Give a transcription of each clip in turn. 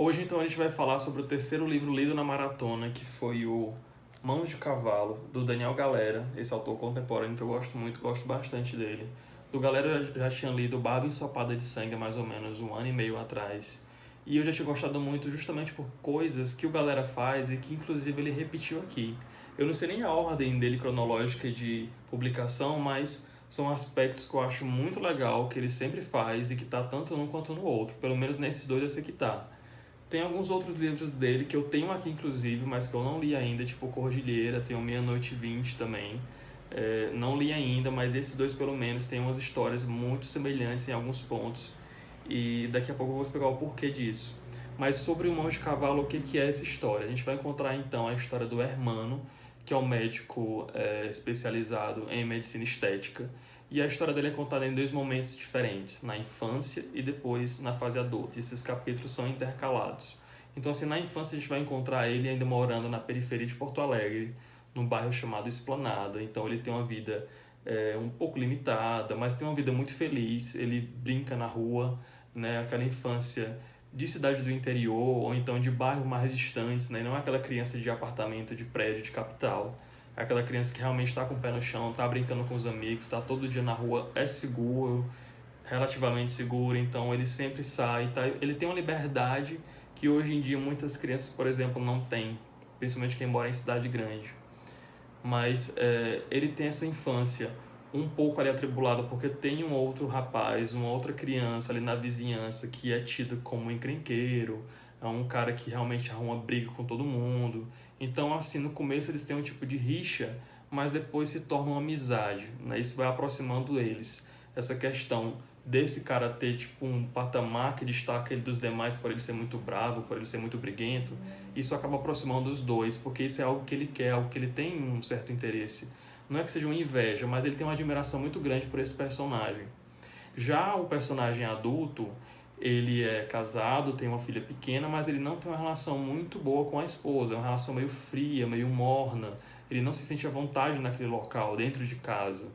Hoje, então, a gente vai falar sobre o terceiro livro lido na maratona, que foi o Mãos de Cavalo, do Daniel Galera, esse autor contemporâneo que eu gosto muito, gosto bastante dele. Do Galera eu já tinha lido Barba Ensopada de Sangue há mais ou menos um ano e meio atrás. E eu já tinha gostado muito justamente por coisas que o Galera faz e que inclusive ele repetiu aqui. Eu não sei nem a ordem dele cronológica de publicação, mas são aspectos que eu acho muito legal que ele sempre faz e que tá tanto num quanto no outro. Pelo menos nesses dois eu sei que tá. Tem alguns outros livros dele que eu tenho aqui, inclusive, mas que eu não li ainda, tipo Cordilheira, tem o Meia-Noite e 20 também. Não li ainda, mas esses dois, pelo menos, têm umas histórias muito semelhantes em alguns pontos. E daqui a pouco eu vou explicar o porquê disso. Mas sobre o Mão de Cavalo, o que que é essa história? A gente vai encontrar, então, a história do Hermano, que é um médico especializado em medicina estética. E a história dele é contada em dois momentos diferentes, na infância e depois na fase adulta. E esses capítulos são intercalados. Então, assim, na infância a gente vai encontrar ele ainda morando na periferia de Porto Alegre, num bairro chamado Esplanada. Então, ele tem uma vida um pouco limitada, mas tem uma vida muito feliz. Ele brinca na rua, né? Aquela infância de cidade do interior ou então de bairros mais distantes, né? Não é aquela criança de apartamento, de prédio, de capital. É aquela criança que realmente está com o pé no chão, está brincando com os amigos, está todo dia na rua, é seguro, relativamente seguro, então ele sempre sai, tá? Ele tem uma liberdade que hoje em dia muitas crianças, por exemplo, não têm, principalmente quem mora em cidade grande. Mas ele tem essa infância um pouco ali atribulada porque tem um outro rapaz, uma outra criança ali na vizinhança que é tido como encrenqueiro, é um cara que realmente arruma briga com todo mundo. Então, assim, no começo eles têm um tipo de rixa, mas depois se torna uma amizade, né? Isso vai aproximando eles. Essa questão desse cara ter tipo um patamar que destaca ele dos demais por ele ser muito bravo, por ele ser muito briguento, isso acaba aproximando os dois, porque isso é algo que ele quer, algo que ele tem um certo interesse. Não é que seja uma inveja, mas ele tem uma admiração muito grande por esse personagem. Já o personagem adulto, ele é casado, tem uma filha pequena, mas ele não tem uma relação muito boa com a esposa, é uma relação meio fria, meio morna. Ele não se sente à vontade naquele local, dentro de casa.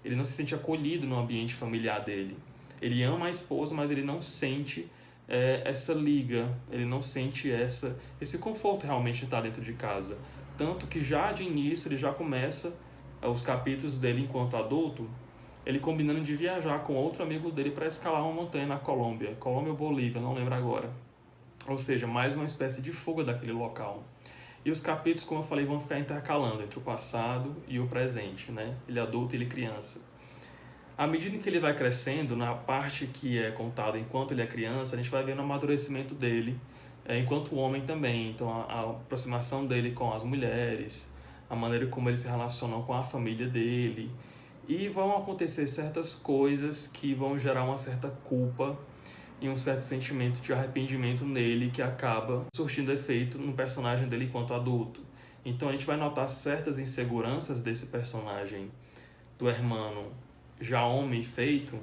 Ele não se sente acolhido no ambiente familiar dele. Ele ama a esposa, mas ele não sente essa liga, ele não sente esse conforto realmente de estar dentro de casa. Tanto que já de início ele já começa os capítulos dele enquanto adulto, ele combinando de viajar com outro amigo dele para escalar uma montanha na Colômbia. Colômbia ou Bolívia, não lembro agora. Ou seja, mais uma espécie de fuga daquele local. E os capítulos, como eu falei, vão ficar intercalando entre o passado e o presente, né? Ele adulto e ele criança. À medida que ele vai crescendo, na parte que é contada enquanto ele é criança, a gente vai vendo o amadurecimento dele, enquanto homem também. Então, a aproximação dele com as mulheres, a maneira como ele se relaciona com a família dele. E vão acontecer certas coisas que vão gerar uma certa culpa e um certo sentimento de arrependimento nele que acaba surtindo efeito no personagem dele enquanto adulto. Então a gente vai notar certas inseguranças desse personagem do Hermano já homem feito,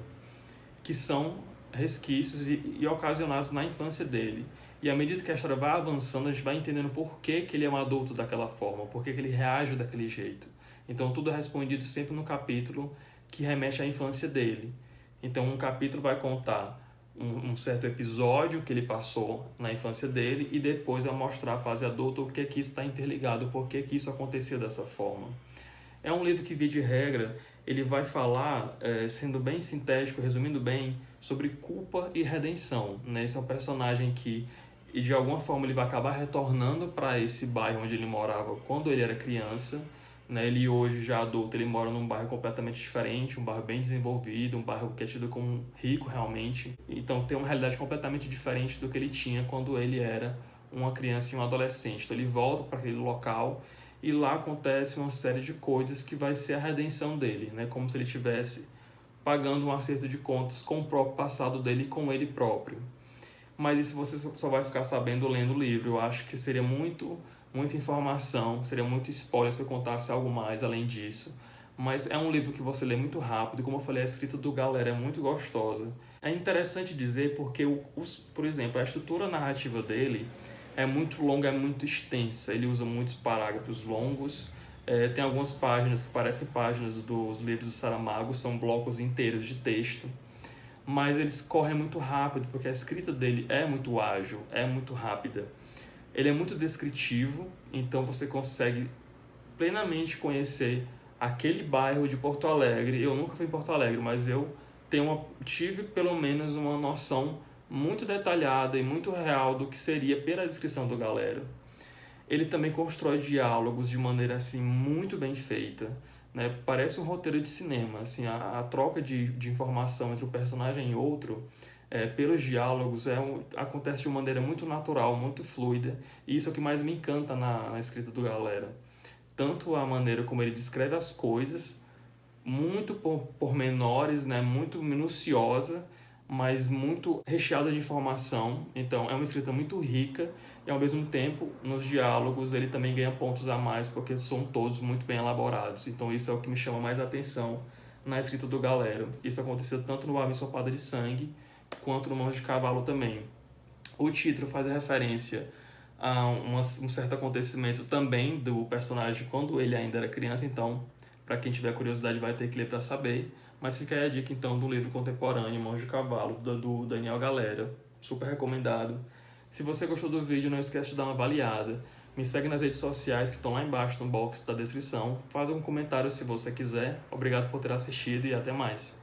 que são resquícios e ocasionados na infância dele. E à medida que a história vai avançando, a gente vai entendendo por que ele é um adulto daquela forma, por que ele reage daquele jeito. Então tudo é respondido sempre no capítulo que remete à infância dele. Então um capítulo vai contar um certo episódio que ele passou na infância dele e depois vai mostrar a fase adulta, o que é que isso está interligado, por que que isso acontecia dessa forma. É um livro que, via de regra, ele vai falar, sendo bem sintético, resumindo bem, sobre culpa e redenção, né? Esse é um personagem que, e de alguma forma, ele vai acabar retornando para esse bairro onde ele morava quando ele era criança, né? Ele hoje, já adulto, ele mora num bairro completamente diferente, um bairro bem desenvolvido, um bairro que é tido como rico realmente. Então tem uma realidade completamente diferente do que ele tinha quando ele era uma criança e um adolescente. Então ele volta para aquele local e lá acontece uma série de coisas que vai ser a redenção dele, né? Como se ele estivesse pagando um acerto de contas com o próprio passado dele e com ele próprio. Mas isso você só vai ficar sabendo lendo o livro. Eu acho que seria muita informação, seria muito spoiler se eu contasse algo mais além disso. Mas é um livro que você lê muito rápido, e como eu falei, a escrita do Galera é muito gostosa. É interessante dizer porque, por exemplo, a estrutura narrativa dele é muito longa, é muito extensa. Ele usa muitos parágrafos longos. Tem algumas páginas que parecem páginas dos livros do Saramago, são blocos inteiros de texto. mas eles correm muito rápido, porque a escrita dele é muito ágil, é muito rápida. Ele é muito descritivo, então você consegue plenamente conhecer aquele bairro de Porto Alegre. Eu nunca fui em Porto Alegre, mas tive pelo menos uma noção muito detalhada e muito real do que seria pela descrição do Galera. Ele também constrói diálogos de maneira assim muito bem feita, né? Parece um roteiro de cinema, assim, a troca de informação entre um personagem e outro, pelos diálogos, acontece de uma maneira muito natural, muito fluida, e isso é o que mais me encanta na escrita do Galera. Tanto a maneira como ele descreve as coisas, muito pormenores, né? Muito minuciosa, mas muito recheada de informação. Então é uma escrita muito rica e ao mesmo tempo nos diálogos ele também ganha pontos a mais porque são todos muito bem elaborados. Então isso é o que me chama mais a atenção na escrita do Galera. Isso aconteceu tanto no Barba Ensopada de Sangue quanto no Mãos de Cavalo também. O título faz a referência a um certo acontecimento também do personagem quando ele ainda era criança, então para quem tiver curiosidade vai ter que ler para saber. Mas fica aí a dica então do livro contemporâneo Mãos de Cavalo, do Daniel Galera. Super recomendado. Se você gostou do vídeo, não esquece de dar uma avaliada. Me segue nas redes sociais que estão lá embaixo no box da descrição. Faz um comentário se você quiser. Obrigado por ter assistido e até mais.